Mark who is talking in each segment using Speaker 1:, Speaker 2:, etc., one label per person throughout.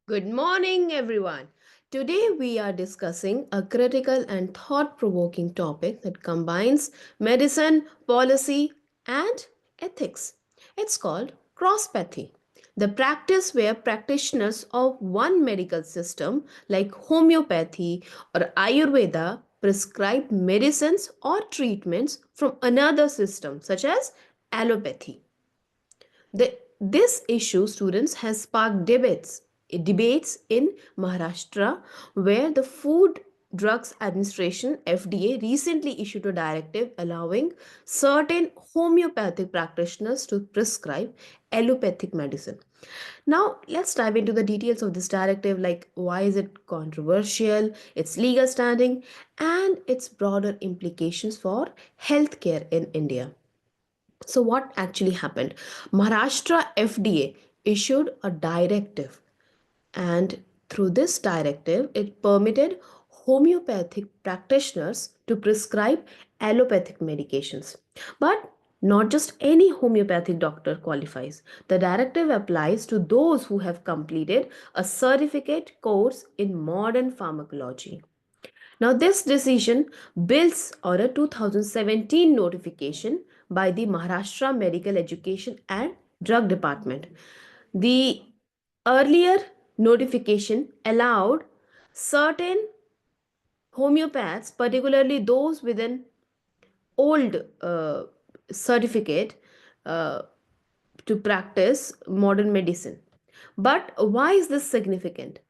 Speaker 1: Good morning, everyone. Today we are discussing a critical and thought provoking topic that combines medicine, policy, and ethics. It's called crosspathy, the practice where practitioners of one medical system, like homeopathy or Ayurveda, prescribe medicines or treatments from another system, such as allopathy. This issue, students, has sparked debates in Maharashtra, where the Food Drugs Administration (FDA) recently issued a directive allowing certain homeopathic practitioners to prescribe allopathic medicine. Now, let's dive into the details of this directive, like why is it controversial, its legal standing, and its broader implications for healthcare in India. So, what actually happened? Maharashtra FDA issued a directive, and through this directive, it permitted homeopathic practitioners to prescribe allopathic medications. But not just any homeopathic doctor qualifies. The directive applies to those who have completed a certificate course in modern pharmacology. Now, this decision builds on a 2017 notification by the Maharashtra Medical Education and Drug Department. The earlier notification allowed certain homeopaths, particularly those with an old certificate, uh, to practice modern medicine. But why is this significant?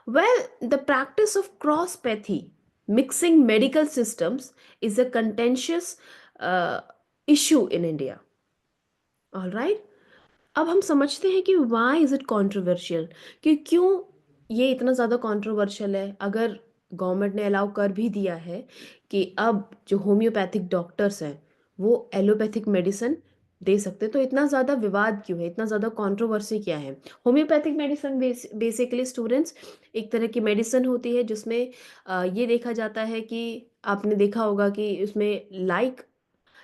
Speaker 1: Well, the practice of cross-pathy, mixing medical systems, is a contentious uh, issue in India. All right. अब हम समझते हैं कि why is it controversial, कि क्यों ये इतना ज़्यादा controversial है, अगर गवर्नमेंट ने अलाउ कर भी दिया है कि अब जो होम्योपैथिक डॉक्टर्स हैं वो एलोपैथिक मेडिसिन दे सकते हैं, तो इतना ज़्यादा विवाद क्यों है, इतना ज़्यादा कंट्रोवर्सी क्या है? होम्योपैथिक मेडिसिन बेसिकली स्टूडेंट्स एक तरह की मेडिसिन होती है जिसमें ये देखा जाता है कि आपने देखा होगा कि उसमें लाइक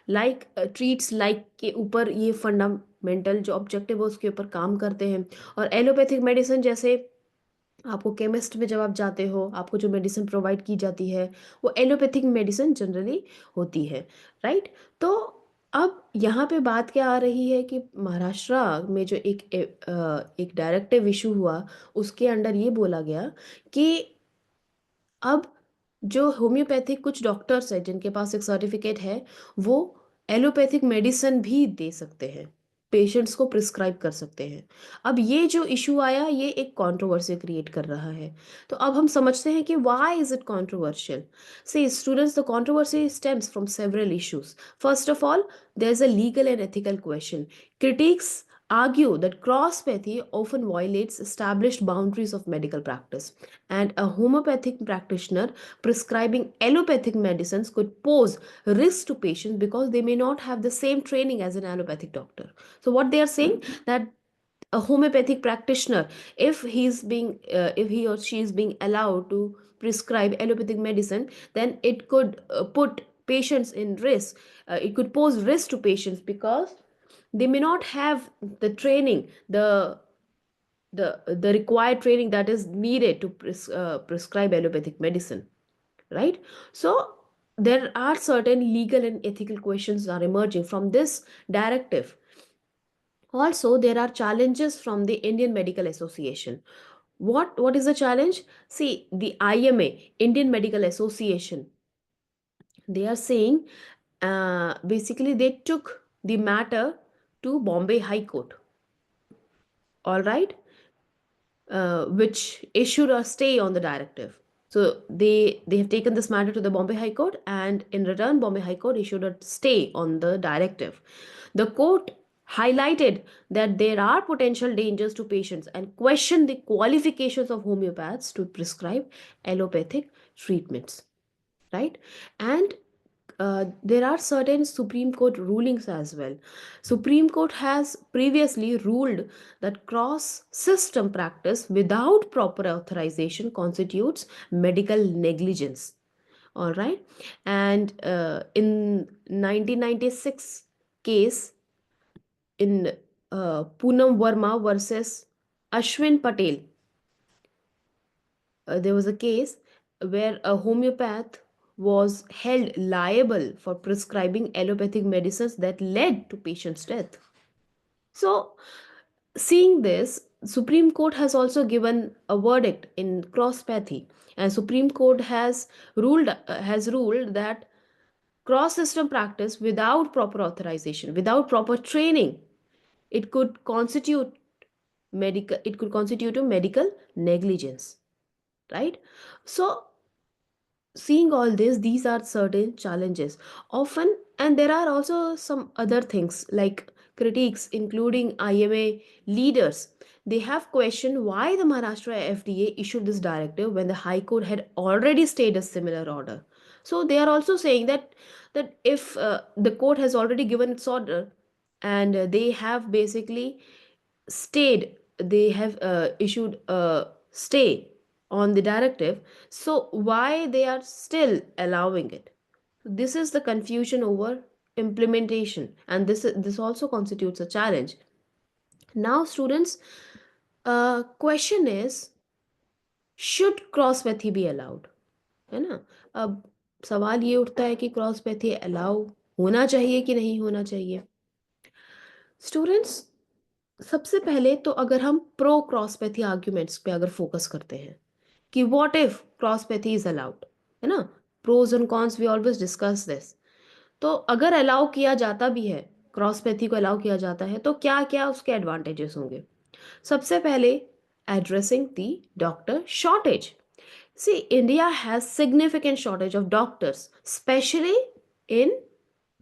Speaker 1: ट्रीट्स लाइक के ऊपर ये फंडामेंटल जो ऑब्जेक्टिव है उसके ऊपर काम करते हैं। और एलोपैथिक मेडिसिन जैसे आपको केमिस्ट में जब आप जाते हो, आपको जो मेडिसिन प्रोवाइड की जाती है वो एलोपैथिक मेडिसिन जनरली होती है, राइट? तो अब यहाँ पे बात क्या आ रही है कि महाराष्ट्र में जो एक डायरेक्टिव इशू हुआ, उसके अंडर ये बोला गया कि अब जो होम्योपैथिक कुछ डॉक्टर्स हैं जिनके पास एक सर्टिफिकेट है, वो एलोपैथिक मेडिसिन भी दे सकते हैं, पेशेंट्स को प्रिस्क्राइब कर सकते हैं। अब ये जो इशू आया, ये एक कंट्रोवर्सी क्रिएट कर रहा है। तो अब हम समझते हैं कि why is it controversial? See students, the controversy stems from several issues. First of all, there's a legal and ethical question. Critics argue that cross-pathy often violates established boundaries of medical practice, and a homeopathic practitioner prescribing allopathic medicines could pose risks to patients because they may not have the same training as an allopathic doctor. So what they are saying, that a homeopathic practitioner, if he or she is being allowed to prescribe allopathic medicine, then it could put patients in risk. It could pose risk to patients because they may not have the training, the required training that is needed to prescribe allopathic medicine, right? So there are certain legal and ethical questions are emerging from this directive. Also, there are challenges from the Indian Medical Association. What is the challenge? See, the IMA, Indian Medical Association, they are saying, basically they took the matter to Bombay High Court. All right, which issued a stay on the directive. So they have taken this matter to the Bombay High Court, and in return, Bombay High Court issued a stay on the directive. The court highlighted that there are potential dangers to patients and questioned the qualifications of homeopaths to prescribe allopathic treatments, right? And there are certain Supreme Court rulings as well. Supreme Court has previously ruled that cross system practice without proper authorization constitutes medical negligence. All right. And in 1996 case, in Poonam Verma versus Ashwin Patel, There was a case where a homeopath was held liable for prescribing allopathic medicines that led to patient's death. So, seeing this, Supreme Court has also given a verdict in cross-pathy, and Supreme Court has ruled that cross-system practice without proper authorization, without proper training, it could constitute a medical negligence, right? So seeing all this, these are certain challenges often, and there are also some other things like critiques, including IMA leaders. They have questioned why the Maharashtra FDA issued this directive when the High Court had already stayed a similar order. So they are also saying that if the court has already given its order, and they have basically stayed they have issued a stay on the directive, so why they are still allowing it? This is the confusion over implementation, and this also constitutes a challenge. Now students, question is, should क्रॉसपैथी be allowed, है ना? अब सवाल ये उठता है कि क्रॉसपैथी allow होना चाहिए कि नहीं होना चाहिए। स्टूडेंट्स, सबसे पहले तो अगर हम प्रो क्रॉसपैथी आर्ग्यूमेंट्स पे अगर फोकस करते हैं कि what if crosspathy is allowed, है ना? Pros and cons, we always discuss this. तो अगर अलाउ किया जाता भी है, क्रॉसपैथी को अलाउ किया जाता है, तो क्या क्या उसके एडवांटेजेस होंगे? सबसे पहले, addressing the doctor shortage. See, India has significant shortage of doctors, specially in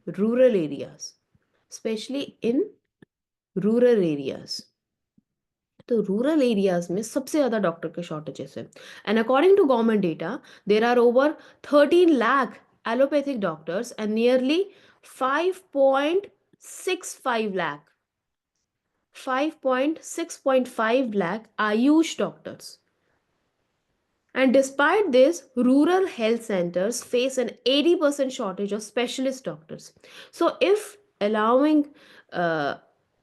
Speaker 1: rural areas, specially in rural areas. तो रूरल एरियाज में सबसे ज़्यादा डॉक्टर के शॉर्टेजेस है, and according to government data there are over 13 lakh allopathic doctors and nearly 5.65 lakh 5.6.5 lakh AYUSH doctors. And despite this, rural health centers face an 80% shortage of specialist doctors. So, uh,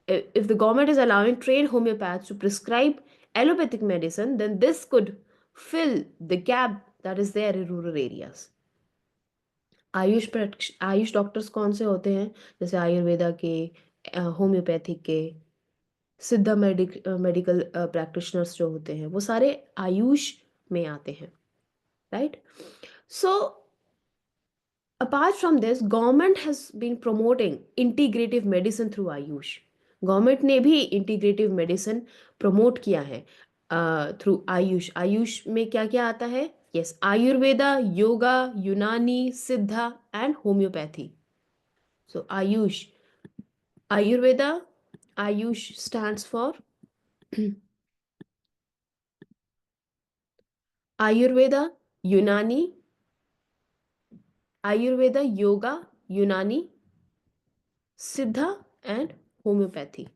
Speaker 1: if the government is allowing trained homeopaths to prescribe allopathic medicine, then this could fill the gap that is there in rural areas. Ayush doctors कौन से होते हैं? जैसे आयुर्वेदा के, homeopathic के, सिद्धा medical practitioners जो होते हैं, वो सारे आयुष में आते हैं, right? So apart from this, government has been promoting integrative medicine through Ayush. Government ने भी इंटीग्रेटिव मेडिसिन प्रमोट किया है थ्रू आयुष। आयुष में क्या क्या आता है? यस, आयुर्वेदा, योगा, यूनानी, सिद्धा and homeopathy. So Ayush, Ayurveda, Ayush stands for Ayurveda, यूनानी, आयुर्वेदा, योगा, यूनानी, सिद्धा and homeopathy.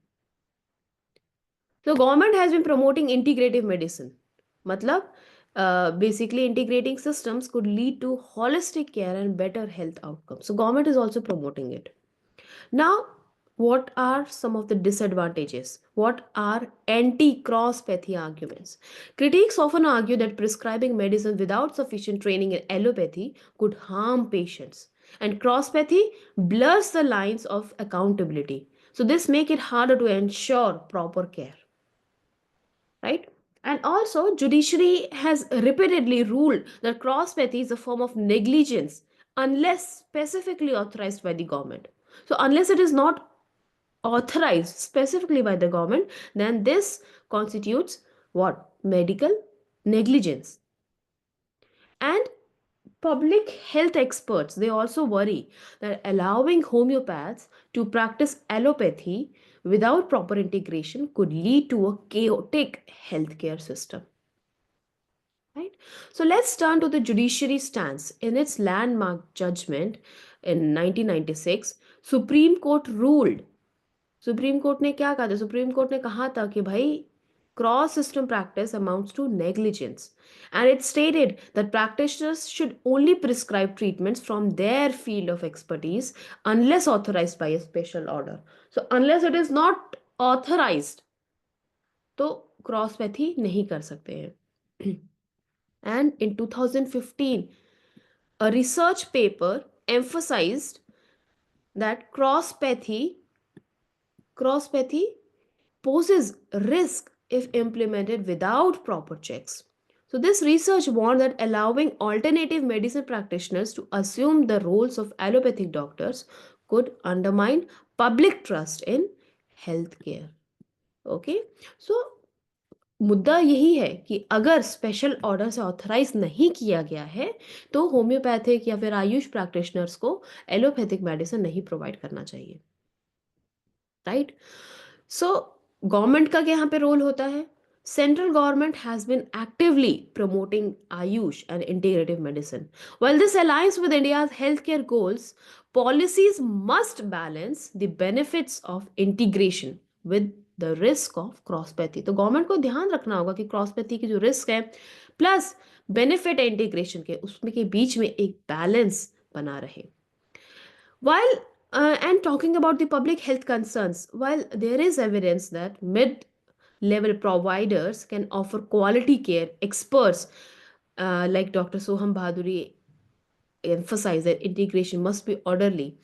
Speaker 1: So government has been promoting integrative medicine. मतलब basically integrating systems could lead to holistic care and better health outcomes. So government is also promoting it. Now, what are some of the disadvantages? What are anti-cross-pathy arguments? Critics often argue that prescribing medicine without sufficient training in allopathy could harm patients, and cross-pathy blurs the lines of accountability. So this make it harder to ensure proper care, right? And also, judiciary has repeatedly ruled that cross-pathy is a form of negligence unless specifically authorized by the government. So unless it is not authorized specifically by the government, then this constitutes what? Medical negligence. And public health experts, they also worry that allowing homeopaths to practice allopathy without proper integration could lead to a chaotic healthcare system. Right? So let's turn to the judiciary stance. In its landmark judgment in 1996, Supreme Court ruled, supreme court ने क्या कहा था? Supreme court ने कहा था कि भाई, cross system practice amounts to negligence, and it stated that practitioners should only prescribe treatments from their field of expertise unless authorized by a special order. So unless it is not authorized, तो क्रॉसपैथी नहीं कर सकते हैं। And in 2015, a research paper emphasized that cross-pathy poses risk if implemented without proper checks. So, this research warned that allowing alternative medicine practitioners to assume the roles of allopathic doctors could undermine public trust in healthcare. Okay, so मुद्दा यही है कि अगर special order से authorise नहीं किया गया है तो होम्योपैथिक या फिर आयुष प्रैक्टिशनर्स को एलोपैथिक मेडिसिन नहीं प्रोवाइड करना चाहिए, राइट? सो गवर्नमेंट का क्या यहाँ पे रोल होता है? Central government has been actively promoting AYUSH and integrative medicine. While this aligns with India's healthcare goals, policies must balance the benefits of integration with the risk of क्रॉसपैथी. तो government को ध्यान रखना होगा कि क्रॉसपैथी की जो रिस्क है प्लस बेनिफिट इंटीग्रेशन के उसमें के बीच में एक बैलेंस बना रहे. While and talking about the public health concerns, while there is evidence that mid level providers can offer quality care, experts like Dr. Soham Bhaduri emphasize that integration must be orderly,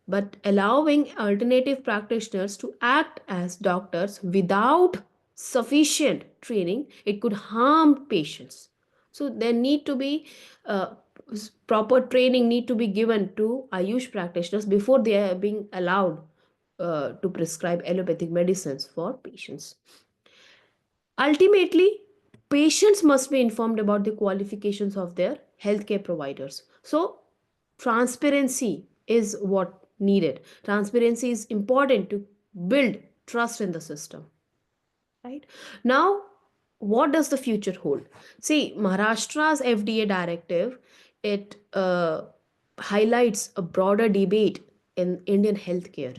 Speaker 1: but allowing alternative practitioners to act as doctors without sufficient training, it could harm patients. So there need to be proper training need to be given to Ayush practitioners before they are being allowed to prescribe allopathic medicines for patients. Ultimately, patients must be informed about the qualifications of their healthcare providers. So, transparency is what needed. Transparency is important to build trust in the system. Right now, what does the future hold? See, Maharashtra's FDA directive, it highlights a broader debate in Indian healthcare,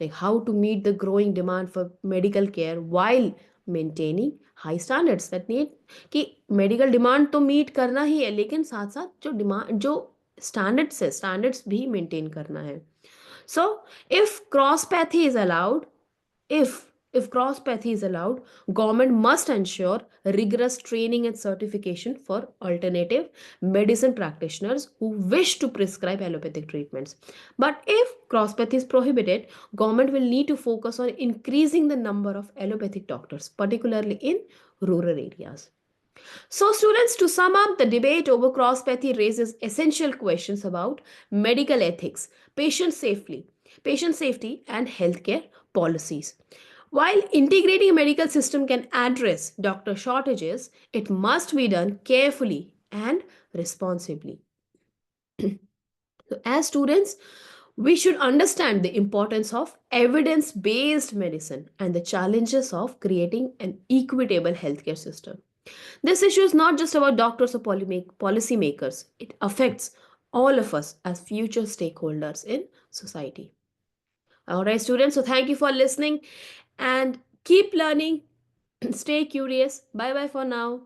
Speaker 1: like how to meet the growing demand for medical care while maintaining high standards. That need कि medical demand तो meet करना ही है, लेकिन साथ साथ जो demand जो standards है standards भी maintain करना है. So if cross-pathy is allowed, if cross-pathy is allowed, government must ensure rigorous training and certification for alternative medicine practitioners who wish to prescribe allopathic treatments. But if cross-pathy is prohibited, government will need to focus on increasing the number of allopathic doctors, particularly in rural areas. So, students, to sum up, the debate over cross-pathy raises essential questions about medical ethics, patient safety, and healthcare policies. While integrating a medical system can address doctor shortages, it must be done carefully and responsibly. So, as students, we should understand the importance of evidence based medicine and the challenges of creating an equitable healthcare system. This issue is not just about doctors or policymakers, it affects all of us as future stakeholders in society. All right, students, so thank you for listening and keep learning. Stay curious. Bye bye for now.